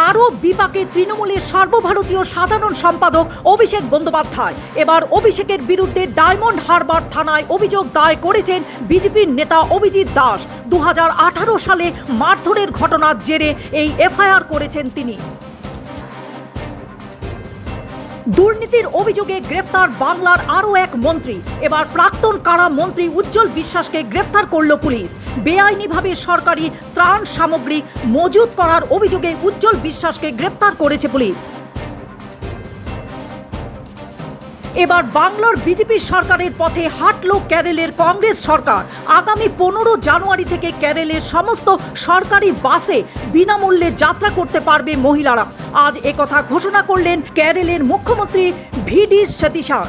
আরও বিপাকে তৃণমূলের সর্বভারতীয় সাধারণ সম্পাদক অভিষেক বন্দ্যোপাধ্যায়। এবার অভিষেকের বিরুদ্ধে ডায়মন্ড হারবার থানায় অভিযোগ দায়ের করেছেন বিজেপির নেতা অভিজিৎ দাস। 2018 সালে মারধরের ঘটনার জেরে এই এফআইআর করেছেন তিনি। দুর্নীতির অভিযোগে গ্রেফতার বাংলার আরও এক মন্ত্রী। এবার প্রাক্তন কারা মন্ত্রী উজ্জ্বল বিশ্বাসকে গ্রেফতার করল পুলিশ। বেআইনিভাবে সরকারি ত্রাণ সামগ্রী মজুত করার অভিযোগে উজ্জ্বল বিশ্বাসকে গ্রেফতার করেছে পুলিশ। এবার বাংলার বিজেপি সরকারের পথে হাঁটল কেরলের কংগ্রেস সরকার। আগামী 15 জানুয়ারি থেকে কেরলের সমস্ত সরকারি বাসে বিনামূল্যে যাত্রা করতে পারবে মহিলারা। আজ একথা ঘোষণা করলেন কেরলের মুখ্যমন্ত্রী ভিডি সতীশন।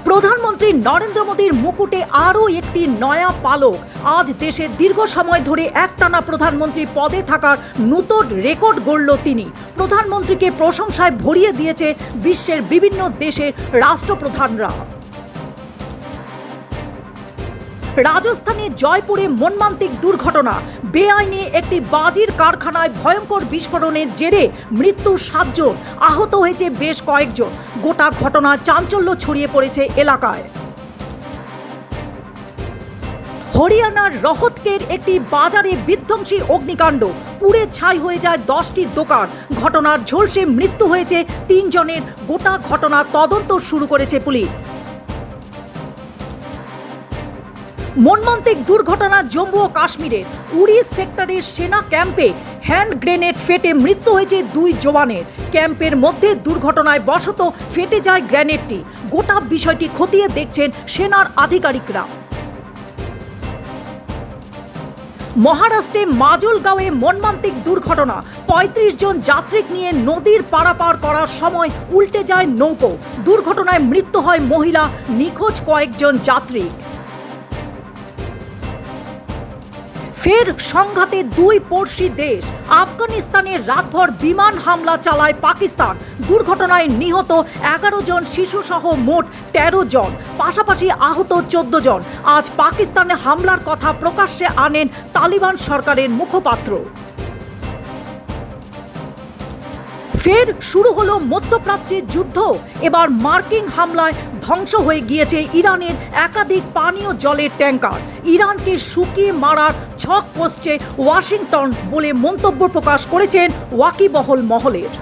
প্রধানমন্ত্রী নরেন্দ্র মোদীর মুকুটে আরও একটি নয়া পালক। আজ দেশে দীর্ঘ সময় ধরে একটানা প্রধানমন্ত্রী পদে থাকার নতুন রেকর্ড গড়ল তিনি। প্রধানমন্ত্রীকে প্রশংসায় ভরিয়ে দিয়েছে বিশ্বের বিভিন্ন দেশের রাষ্ট্রপ্রধানরা। রাজস্থানের জয়পুরে মর্মান্তিক দুর্ঘটনা। বেআইনি একটি বাজির কারখানায় ভয়ঙ্কর বিস্ফোরণের জেরে মৃত্যু 7 জন, আহত হয়েছে বেশ কয়েকজন। গোটা ঘটনা চাঞ্চল্য ছড়িয়ে পড়েছে এলাকায়। হরিয়ানার রোহতকের একটি বাজারে বিধ্বংসী অগ্নিকাণ্ড, পুড়ে ছাই হয়ে যায় 10টি দোকান। ঘটনার ঝলসে মৃত্যু হয়েছে 3 জনের। গোটা ঘটনা তদন্ত শুরু করেছে পুলিশ। মর্মান্তিক দুর্ঘটনা জম্মু ও কাশ্মীরের উড়ি সেক্টরের সেনা ক্যাম্পে হ্যান্ড গ্রেনেড ফেটে মৃত্যু হয়েছে 2 জওয়ানের। ক্যাম্পের মধ্যে দুর্ঘটনায় বশত ফেটে যায় গ্রেনেডটি। গোটা বিষয়টি খতিয়ে দেখছেন সেনার আধিকারিকরা। মহারাষ্ট্রে মাজলগাঁওয়ে মর্মান্তিক দুর্ঘটনা। 35 জন যাত্রীক নিয়ে নদীর পারাপার করার সময় উল্টে যায় নৌকো। দুর্ঘটনায় মৃত্যু হয় মহিলা, নিখোঁজ কয়েকজন যাত্রী। ফের সংঘাতে 2 পড়শি দেশ। আফগানিস্তানের রাতভর বিমান হামলা চালায় পাকিস্তান। দুর্ঘটনায় নিহত 11 জন, শিশুসহ মোট 13 জন, পাশাপাশি আহত 14 জন। আজ পাকিস্তানে হামলার কথা প্রকাশ্যে আনেন তালিবান সরকারের মুখপাত্র। ফের শুরু হলো মধ্যপ্রাচ্যের যুদ্ধ। এবার মার্কিন হামলায় ধ্বংস হয়ে গিয়েছে ইরানের একাধিক পানীয় জলের ট্যাঙ্কার। ইরানকে শুকিয়ে মারার ছক কষছে ওয়াশিংটন বলে মন্তব্য প্রকাশ করেছেন ওয়াকিবহল মহলের।